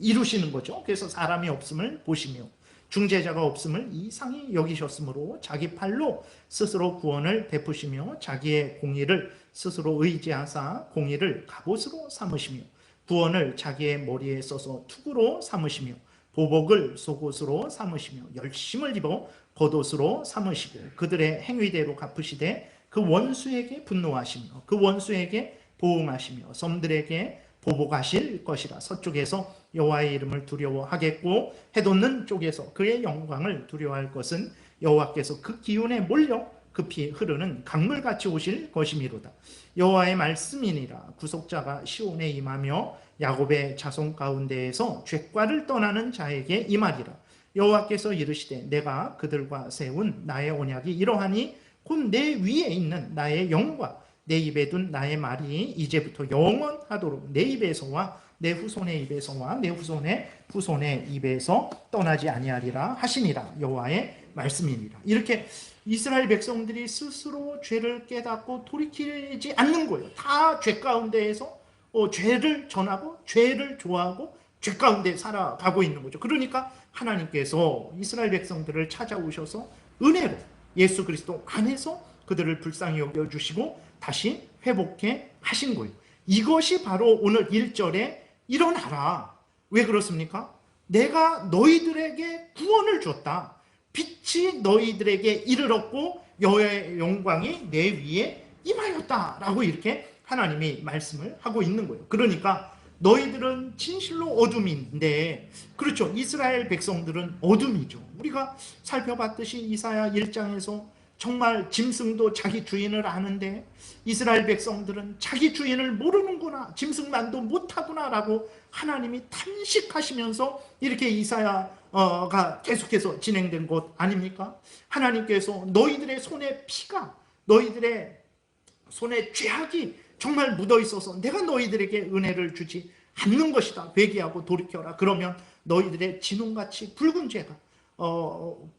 이루시는 거죠. 그래서 사람이 없음을 보시며 중재자가 없음을 이상히 여기셨으므로 자기 팔로 스스로 구원을 베푸시며 자기의 공의를 스스로 의지하사 공의를 갑옷으로 삼으시며 구원을 자기의 머리에 써서 투구로 삼으시며 보복을 속옷으로 삼으시며 열심을 입어 겉옷으로 삼으시고 그들의 행위대로 갚으시되 그 원수에게 분노하시며 그 원수에게 보응하시며 섬들에게 보복하실 것이라. 서쪽에서 여호와의 이름을 두려워하겠고 해돋는 쪽에서 그의 영광을 두려워할 것은 여호와께서 그 기운에 몰려 급히 흐르는 강물같이 오실 것이미로다. 여호와의 말씀이니라. 구속자가 시온에 임하며 야곱의 자손 가운데에서 죄과를 떠나는 자에게 임하리라. 여호와께서 이르시되 내가 그들과 세운 나의 언약이 이러하니 곧 내 위에 있는 나의 영과 내 입에 둔 나의 말이 이제부터 영원하도록 내 입에서와 내 후손의 입에서와 내 후손의 입에서 떠나지 아니하리라 하시니라. 여호와의 말씀이니라. 이렇게 이스라엘 백성들이 스스로 죄를 깨닫고 돌이키지 않는 거예요. 다 죄 가운데에서 죄를 전하고 죄를 좋아하고 죄 가운데 살아가고 있는 거죠. 그러니까 하나님께서 이스라엘 백성들을 찾아오셔서 은혜로 예수 그리스도 안에서 그들을 불쌍히 여겨주시고 다시 회복해 하신 거예요. 이것이 바로 오늘 1절에 일어나라. 왜 그렇습니까? 내가 너희들에게 구원을 줬다. 빛이 너희들에게 이르렀고 여호와의 영광이 내 위에 임하였다 라고 이렇게 하나님이 말씀을 하고 있는 거예요. 그러니까 너희들은 진실로 어둠인데, 그렇죠. 이스라엘 백성들은 어둠이죠. 우리가 살펴봤듯이 이사야 1장에서 정말 짐승도 자기 주인을 아는데 이스라엘 백성들은 자기 주인을 모르는구나, 짐승만도 못하구나 라고 하나님이 탄식하시면서 이렇게 이사야가 계속해서 진행된 것 아닙니까? 하나님께서 너희들의 손에 피가, 너희들의 손에 죄악이 정말 묻어 있어서 내가 너희들에게 은혜를 주지 않는 것이다. 회개하고 돌이켜라. 그러면 너희들의 진홍같이 붉은 죄가,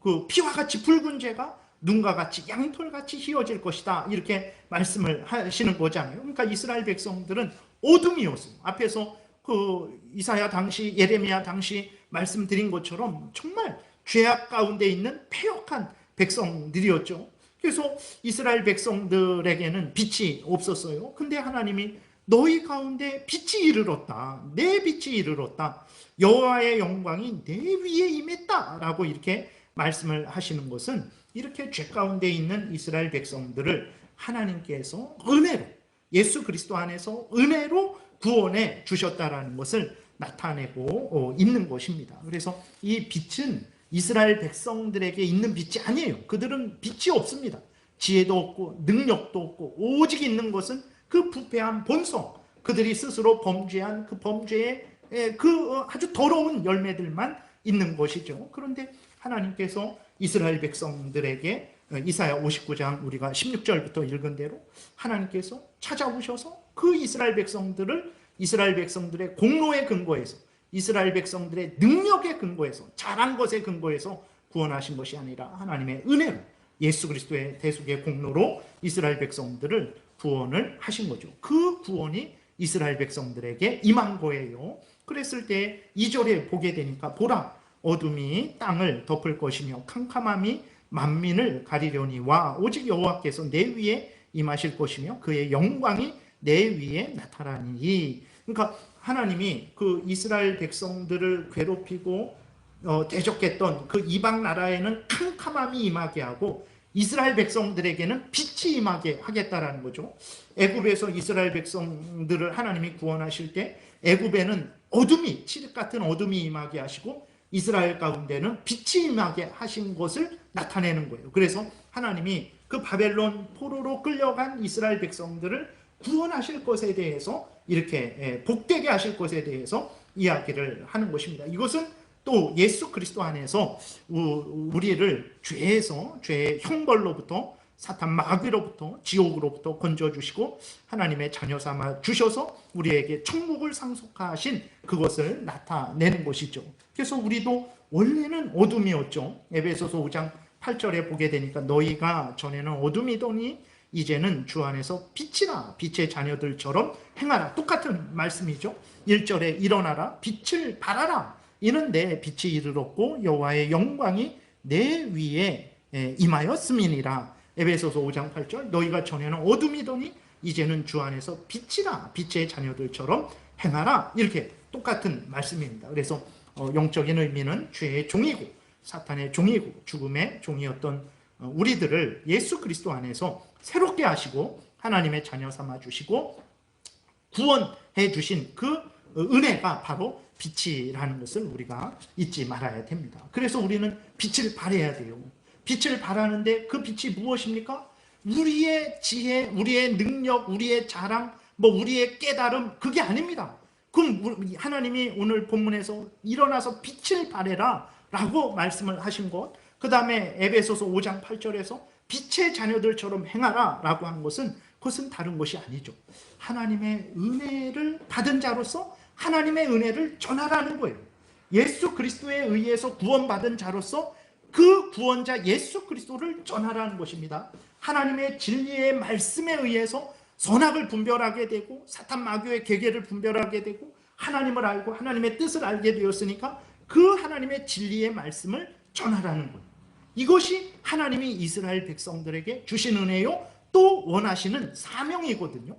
그 피와 같이 붉은 죄가 눈과 같이 양털같이 휘어질 것이다. 이렇게 말씀을 하시는 거잖아요. 그러니까 이스라엘 백성들은 어둠이었어요. 앞에서 그 이사야 당시, 예레미야 당시 말씀드린 것처럼 정말 죄악 가운데 있는 패역한 백성들이었죠. 그래서 이스라엘 백성들에게는 빛이 없었어요. 근데 하나님이 너희 가운데 빛이 이르렀다. 내 빛이 이르렀다. 여호와의 영광이 내 위에 임했다. 라고 이렇게 말씀을 하시는 것은 이렇게 죄 가운데 있는 이스라엘 백성들을 하나님께서 은혜로, 예수 그리스도 안에서 은혜로 구원해 주셨다라는 것을 나타내고 있는 것입니다. 그래서 이 빛은 이스라엘 백성들에게 있는 빛이 아니에요. 그들은 빛이 없습니다. 지혜도 없고 능력도 없고 오직 있는 것은 그 부패한 본성, 그들이 스스로 범죄한 그 범죄의 그 아주 더러운 열매들만 있는 것이죠. 그런데 하나님께서 이스라엘 백성들에게 이사야 59장 우리가 16절부터 읽은 대로 하나님께서 찾아오셔서 그 이스라엘 백성들의 공로의 근거에서, 이스라엘 백성들의 능력의 근거에서, 잘한 것의 근거에서 구원하신 것이 아니라 하나님의 은혜로, 예수 그리스도의 대속의 공로로 이스라엘 백성들을 구원을 하신 거죠. 그 구원이 이스라엘 백성들에게 임한 거예요. 그랬을 때 2절에 보게 되니까 보라, 어둠이 땅을 덮을 것이며 캄캄함이 만민을 가리려니와 오직 여호와께서 내 위에 임하실 것이며 그의 영광이 내 위에 나타나니. 그러니까 하나님이 그 이스라엘 백성들을 괴롭히고 대적했던 그 이방 나라에는 캄캄함이 임하게 하고 이스라엘 백성들에게는 빛이 임하게 하겠다라는 거죠. 애굽에서 이스라엘 백성들을 하나님이 구원하실 때 애굽에는 어둠이, 칠흑 같은 어둠이 임하게 하시고 이스라엘 가운데는 빛이 임하게 하신 것을 나타내는 거예요. 그래서 하나님이 그 바벨론 포로로 끌려간 이스라엘 백성들을 구원하실 것에 대해서, 이렇게 복되게 하실 것에 대해서 이야기를 하는 것입니다. 이것은 또 예수 그리스도 안에서 우리를 죄의 형벌로부터, 사탄 마귀로부터, 지옥으로부터 건져주시고 하나님의 자녀 삼아 주셔서 우리에게 천국을 상속하신 그것을 나타내는 것이죠. 그래서 우리도 원래는 어둠이었죠. 에베소서 5장 8절에 보게 되니까 너희가 전에는 어둠이더니 이제는 주 안에서 빛이라, 빛의 자녀들처럼 행하라. 똑같은 말씀이죠. 1절에 일어나라, 빛을 발하라. 이는 내 빛이 이르렀고 여호와의 영광이 내 위에 임하였음이니라. 에베소서 5장 8절 너희가 전에는 어둠이더니 이제는 주 안에서 빛이라, 빛의 자녀들처럼 행하라. 이렇게 똑같은 말씀입니다. 그래서 영적인 의미는 죄의 종이고 사탄의 종이고 죽음의 종이었던 우리들을 예수 그리스도 안에서 새롭게 하시고 하나님의 자녀 삼아 주시고 구원해 주신 그 은혜가 바로 빛이라는 것을 우리가 잊지 말아야 됩니다. 그래서 우리는 빛을 발해야 돼요. 빛을 발하는데 그 빛이 무엇입니까? 우리의 지혜, 우리의 능력, 우리의 자랑, 우리의 깨달음, 그게 아닙니다. 그럼 하나님이 오늘 본문에서 일어나서 빛을 발해라 라고 말씀을 하신 것, 그 다음에 에베소서 5장 8절에서 빛의 자녀들처럼 행하라 라고 한 것은, 그것은 다른 것이 아니죠. 하나님의 은혜를 받은 자로서 하나님의 은혜를 전하라는 거예요. 예수 그리스도에 의해서 구원받은 자로서 그 구원자 예수 그리스도를 전하라는 것입니다. 하나님의 진리의 말씀에 의해서 선악을 분별하게 되고 사탄 마귀의 계계를 분별하게 되고 하나님을 알고 하나님의 뜻을 알게 되었으니까 그 하나님의 진리의 말씀을 전하라는 거예요. 이것이 하나님이 이스라엘 백성들에게 주신 은혜요, 또 원하시는 사명이거든요.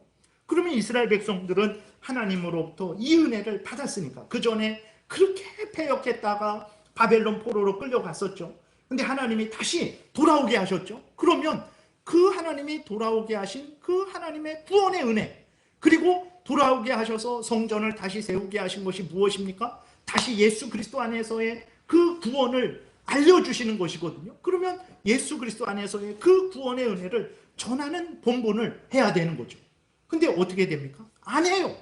그러면 이스라엘 백성들은 하나님으로부터 이 은혜를 받았으니까, 그 전에 그렇게 패역했다가 바벨론 포로로 끌려갔었죠. 근데 하나님이 다시 돌아오게 하셨죠. 그러면 그 하나님이 돌아오게 하신 그 하나님의 구원의 은혜, 그리고 돌아오게 하셔서 성전을 다시 세우게 하신 것이 무엇입니까? 다시 예수 그리스도 안에서의 그 구원을 알려주시는 것이거든요. 그러면 예수 그리스도 안에서의 그 구원의 은혜를 전하는 본분을 해야 되는 거죠. 근데 어떻게 됩니까? 안 해요.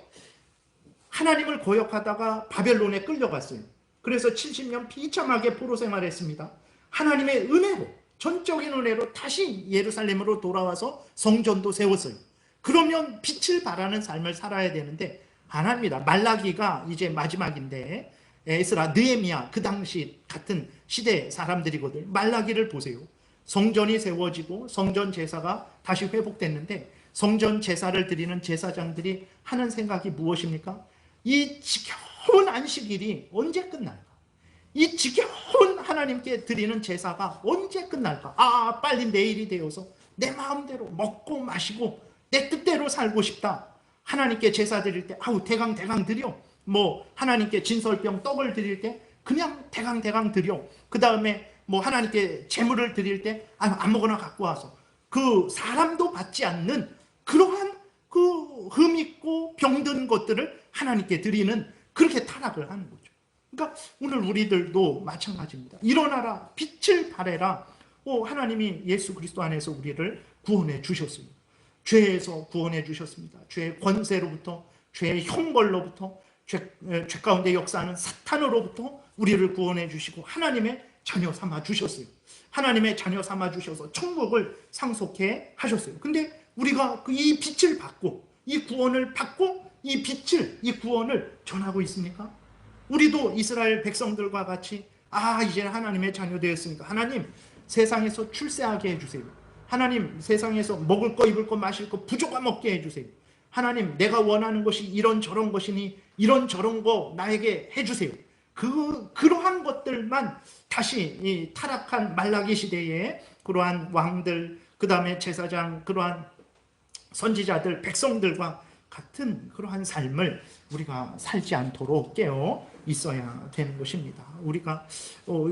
하나님을 거역하다가 바벨론에 끌려갔어요. 그래서 70년 비참하게 포로 생활했습니다. 하나님의 은혜로, 전적인 은혜로 다시 예루살렘으로 돌아와서 성전도 세웠어요. 그러면 빛을 발하는 삶을 살아야 되는데 안 합니다. 말라기가 이제 마지막인데, 에스라, 느헤미야, 그 당시 같은 시대 사람들이거든요. 말라기를 보세요. 성전이 세워지고 성전 제사가 다시 회복됐는데 성전 제사를 드리는 제사장들이 하는 생각이 무엇입니까? 이 지겨운 안식일이 언제 끝날까? 이 지겨운 하나님께 드리는 제사가 언제 끝날까? 아, 빨리 내일이 되어서 내 마음대로 먹고 마시고 내 뜻대로 살고 싶다. 하나님께 제사 드릴 때 아우 대강 드려. 뭐 하나님께 진설병 떡을 드릴 때 그냥 대강 드려. 그 다음에 뭐 하나님께 제물을 드릴 때 아무거나 갖고 와서 그 사람도 받지 않는 그러한 그 흠있고 병든 것들을 하나님께 드리는, 그렇게 타락을 하는 거죠. 그러니까 오늘 우리들도 마찬가지입니다. 일어나라, 빛을 발해라. 하나님이 예수 그리스도 안에서 우리를 구원해 주셨어요. 죄에서 구원해 주셨습니다. 죄의 권세로부터, 죄의 형벌로부터, 죄 가운데 역사하는 사탄으로부터 우리를 구원해 주시고 하나님의 자녀 삼아 주셨어요. 하나님의 자녀 삼아 주셔서 천국을 상속해 하셨어요. 근데 우리가 이 빛을 받고 이 구원을 받고 이 빛을, 이 구원을 전하고 있습니까? 우리도 이스라엘 백성들과 같이 이제 하나님의 자녀 되었으니까 하나님 세상에서 출세하게 해주세요. 하나님 세상에서 먹을 거 입을 거 마실 거 부족함 없게 해주세요. 하나님 내가 원하는 것이 이런저런 것이니 이런저런 거 나에게 해주세요. 그러한 것들만 다시 이 타락한 말라기 시대에 그러한 왕들, 그 다음에 제사장, 그러한 선지자들, 백성들과 같은 그러한 삶을 우리가 살지 않도록 깨어 있어야 되는 것입니다. 우리가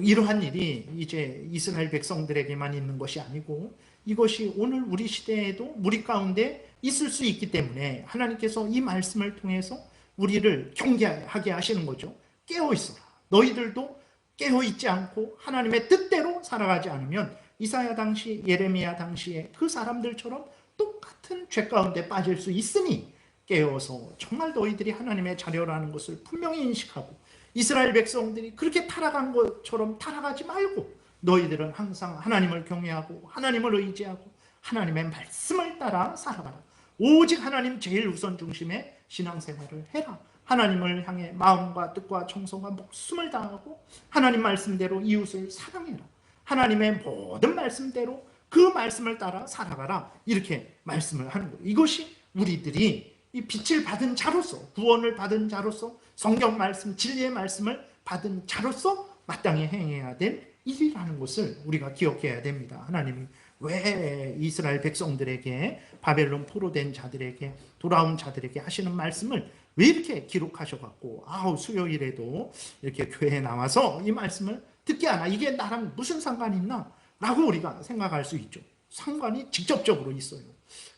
이러한 일이 이제 이스라엘 백성들에게만 있는 것이 아니고 이것이 오늘 우리 시대에도 우리 가운데 있을 수 있기 때문에 하나님께서 이 말씀을 통해서 우리를 경계하게 하시는 거죠. 깨어 있어라. 너희들도 깨어 있지 않고 하나님의 뜻대로 살아가지 않으면 이사야 당시, 예레미야 당시에 그 사람들처럼 똑같은 죄 가운데 빠질 수 있으니 깨어서 정말 너희들이 하나님의 자녀라는 것을 분명히 인식하고 이스라엘 백성들이 그렇게 타락한 것처럼 타락하지 말고 너희들은 항상 하나님을 경외하고 하나님을 의지하고 하나님의 말씀을 따라 살아가라. 오직 하나님 제일 우선 중심의 신앙생활을 해라. 하나님을 향해 마음과 뜻과 정성과 목숨을 다하고 하나님 말씀대로 이웃을 사랑해라. 하나님의 모든 말씀대로 그 말씀을 따라 살아가라. 이렇게 말씀을 하는 거예요. 이것이 우리들이 이 빛을 받은 자로서, 구원을 받은 자로서, 성경 말씀, 진리의 말씀을 받은 자로서 마땅히 행해야 될 일이라는 것을 우리가 기억해야 됩니다. 하나님이 왜 이스라엘 백성들에게, 바벨론 포로된 자들에게, 돌아온 자들에게 하시는 말씀을 왜 이렇게 기록하셔갖고 수요일에도 이렇게 교회에 나와서 이 말씀을 듣게 하나, 이게 나랑 무슨 상관이 있나? 라고 우리가 생각할 수 있죠. 상관이 직접적으로 있어요.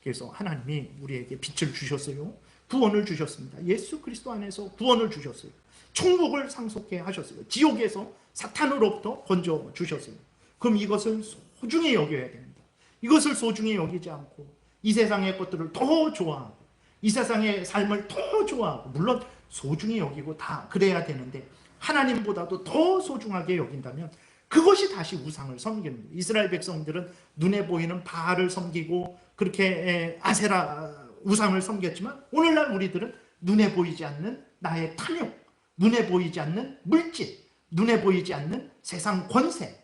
그래서 하나님이 우리에게 빛을 주셨어요. 구원을 주셨습니다. 예수 그리스도 안에서 구원을 주셨어요. 천국을 상속해 하셨어요. 지옥에서 사탄으로부터 건져 주셨어요. 그럼 이것을 소중히 여겨야 됩니다. 이것을 소중히 여기지 않고 이 세상의 것들을 더 좋아하고 이 세상의 삶을 더 좋아하고, 물론 소중히 여기고 다 그래야 되는데 하나님보다도 더 소중하게 여긴다면 그것이 다시 우상을 섬기는 거예요. 이스라엘 백성들은 눈에 보이는 바알을 섬기고 그렇게 아세라 우상을 섬겼지만 오늘날 우리들은 눈에 보이지 않는 나의 탐욕, 눈에 보이지 않는 물질, 눈에 보이지 않는 세상 권세,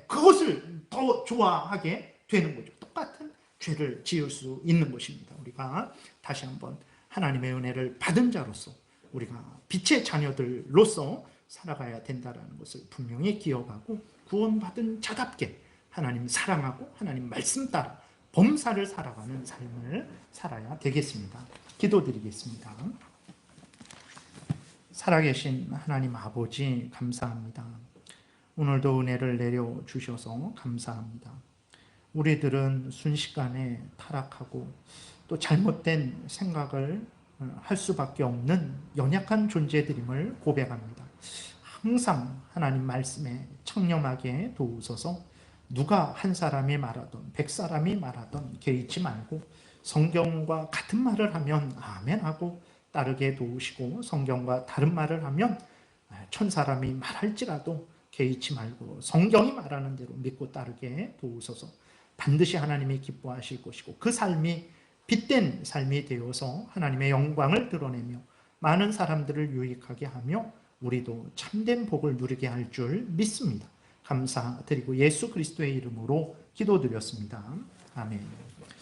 그것을 더 좋아하게 되는 거죠. 똑같은 죄를 지을 수 있는 것입니다. 우리가 다시 한번 하나님의 은혜를 받은 자로서 우리가 빛의 자녀들로서 살아가야 된다는 것을 분명히 기억하고 구원받은 자답게 하나님 사랑하고 하나님 말씀 따라 범사를 살아가는 삶을 살아야 되겠습니다. 기도드리겠습니다. 살아계신 하나님 아버지 감사합니다. 오늘도 은혜를 내려주셔서 감사합니다. 우리들은 순식간에 타락하고 또 잘못된 생각을 할 수밖에 없는 연약한 존재들임을 고백합니다. 항상 하나님 말씀에 청렴하게 도우소서. 누가 한 사람이 말하던 100사람이 말하던 개의치 말고 성경과 같은 말을 하면 아멘하고 따르게 도우시고, 성경과 다른 말을 하면 1000사람이 말할지라도 개의치 말고 성경이 말하는 대로 믿고 따르게 도우소서. 반드시 하나님이 기뻐하실 것이고 그 삶이 빛된 삶이 되어서 하나님의 영광을 드러내며 많은 사람들을 유익하게 하며 우리도 참된 복을 누리게 할 줄 믿습니다. 감사드리고 예수 그리스도의 이름으로 기도드렸습니다. 아멘.